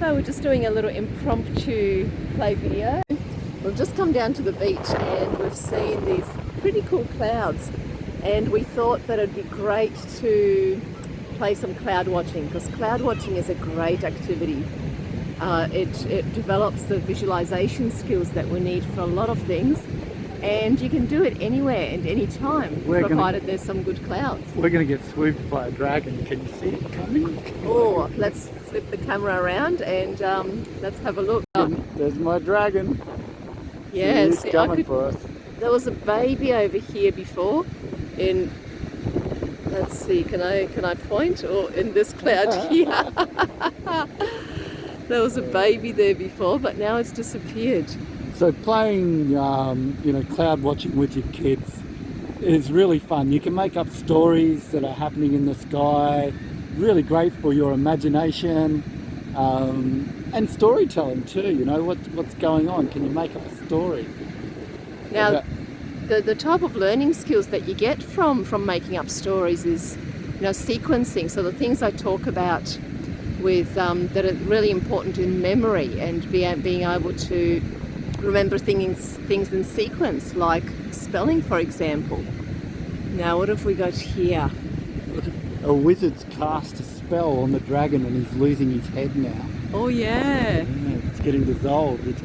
So we're just doing a little impromptu play video. We've just come down to the beach and we've seen these pretty cool clouds, and we thought that it'd be great to play some cloud watching, because cloud watching is a great activity. It develops the visualization skills that we need for a lot of things, and you can do it anywhere and any time, provided there's some good clouds. We're going to get swooped by a dragon. Can you see it coming? Oh, let's flip the camera around and let's have a look. There's my dragon. Yes, He's coming for us. There was a baby over here before in, let's see, can I point? Or in this cloud here. There was a baby there before, but now it's disappeared. So playing, cloud watching with your kids is really fun. You can make up stories that are happening in the sky. Really great for your imagination and storytelling too. You know what's going on. Can you make up a story? Now, the type of learning skills that you get from making up stories is, sequencing. So the things I talk about with that are really important in memory and being able to remember things in sequence, like spelling, for example. Now, what have we got here? A wizard's cast a spell on the dragon and he's losing his head now. Oh yeah. It's getting dissolved. It's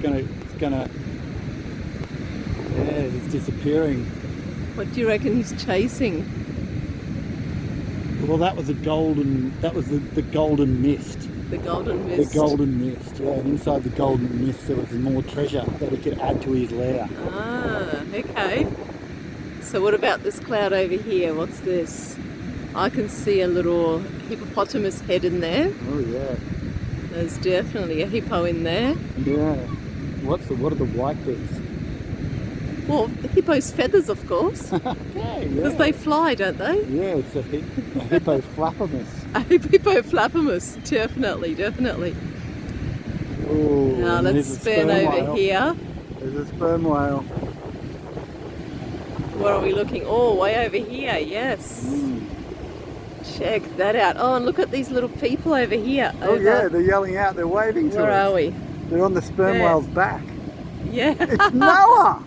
disappearing. What do you reckon he's chasing? Well, that was the golden mist. The golden mist. The golden mist, yeah. And inside the golden mist there was more treasure that he could add to his lair. Ah, okay. So what about this cloud over here? What's this? I can see a little hippopotamus head in there. Oh yeah. There's definitely a hippo in there. Yeah. What are the white bits? Well, the hippo's feathers, of course. Okay, yeah. Because they fly, don't they? Yeah, it's a hippoflappamus. A hippopotamus, definitely. Oh, Now let's spin over here. There's a sperm whale. Where are we looking? Oh, way over here, yes. Check that out. Oh, and look at these little people over here. Oh yeah, they're yelling out, they're waving to us. Where are we? They're on the sperm whale's back. Yeah. It's Noah!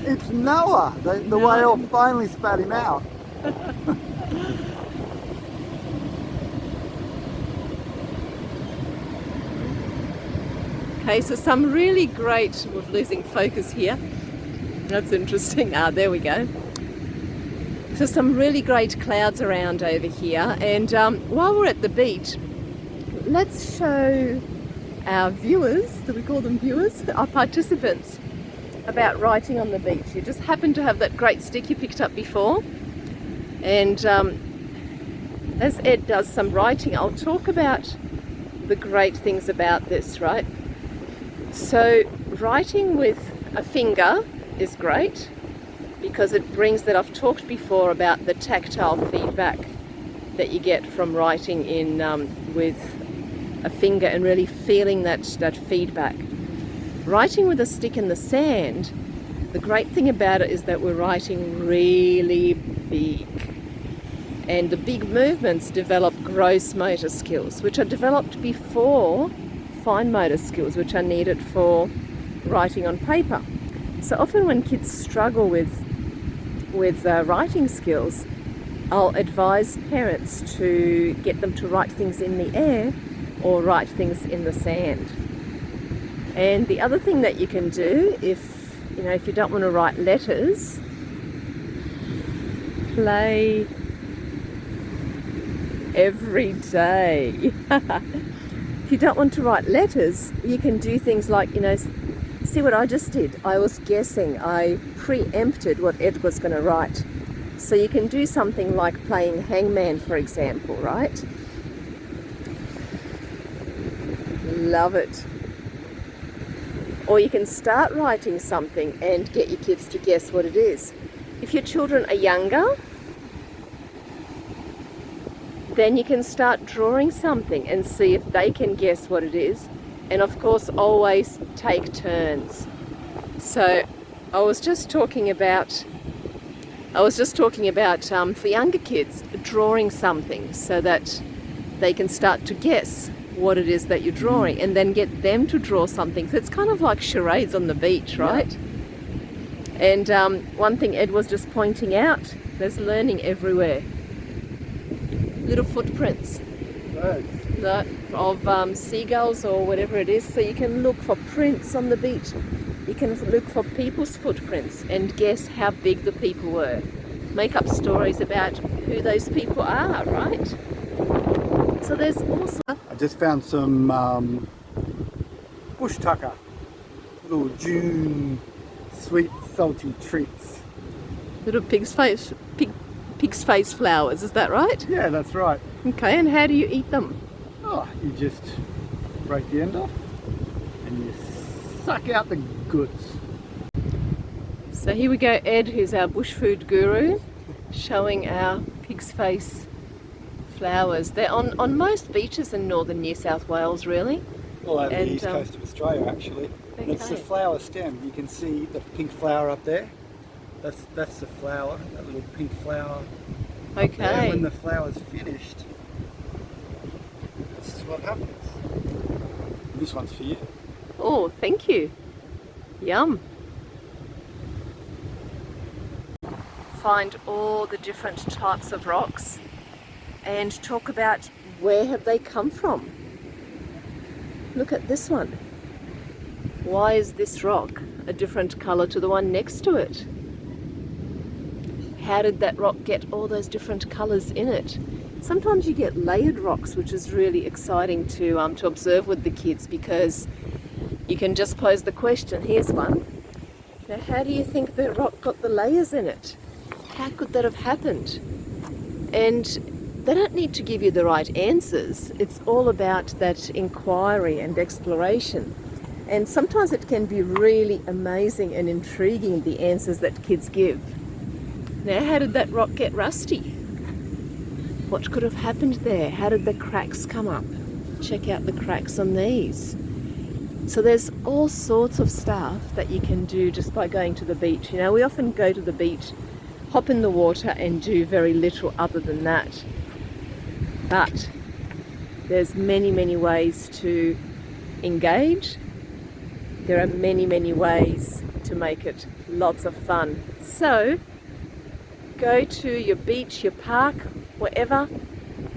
It's Noah! The whale finally spat him out. Okay, so some really great, we're losing focus here. That's interesting. There we go. So some really great clouds around over here. And while we're at the beach, let's show our viewers, do we call them viewers? Our participants, about writing on the beach. You just happen to have that great stick you picked up before. And as Ed does some writing, I'll talk about the great things about this, right? So writing with a finger is great because it brings that. I've talked before about the tactile feedback that you get from writing in with a finger and really feeling that feedback. Writing with a stick in the sand, the great thing about it is that we're writing really big, and the big movements develop gross motor skills, which are developed before fine motor skills, which are needed for writing on paper. So often when kids struggle with writing skills, I'll advise parents to get them to write things in the air or write things in the sand. And the other thing that you can do, if you don't want to write letters, play every day. If you don't want to write letters, you can do things like, see what I just did. I was guessing. I preempted what Ed was going to write. So you can do something like playing hangman, for example, right? Love it. Or you can start writing something and get your kids to guess what it is. If your children are younger, then you can start drawing something and see if they can guess what it is. And of course, always take turns. So I was just talking about for younger kids, drawing something so that they can start to guess what it is that you're drawing, and then get them to draw something. So it's kind of like charades on the beach, right? Yeah. And one thing Ed was just pointing out, there's learning everywhere. Little footprints of seagulls or whatever it is. So you can look for prints on the beach. You can look for people's footprints and guess how big the people were. Make up stories about who those people are, right? So there's also... I just found some bush tucker, little June sweet salty treats. Little pig's face flowers, is that right? Yeah, that's right. Okay, and how do you eat them? Oh, you just break the end off and you suck out the goods. So here we go, Ed, who's our bush food guru, showing our pig's face flowers. They're on most beaches in northern New South Wales, really. All over the east coast of Australia, actually. Okay. And it's the flower stem. You can see the pink flower up there. That's the flower, that little pink flower. Okay. And when the flower's finished, this is what happens. This one's for you. Oh, thank you. Yum. Find all the different types of rocks and talk about where have they come from. Look at this one. Why is this rock a different colour to the one next to it? How did that rock get all those different colours in it? Sometimes you get layered rocks, which is really exciting to observe with the kids, because you can just pose the question. Here's one. Now, how do you think the rock got the layers in it? How could that have happened? And they don't need to give you the right answers. It's all about that inquiry and exploration. And sometimes it can be really amazing and intriguing, the answers that kids give. Now, how did that rock get rusty? What could have happened there? How did the cracks come up? Check out the cracks on these. So there's all sorts of stuff that you can do just by going to the beach. You know, we often go to the beach, hop in the water and do very little other than that. But there's many, many ways to engage. There are many, many ways to make it lots of fun. So go to your beach, your park, wherever,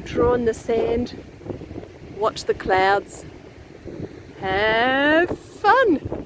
draw in the sand, watch the clouds, have fun.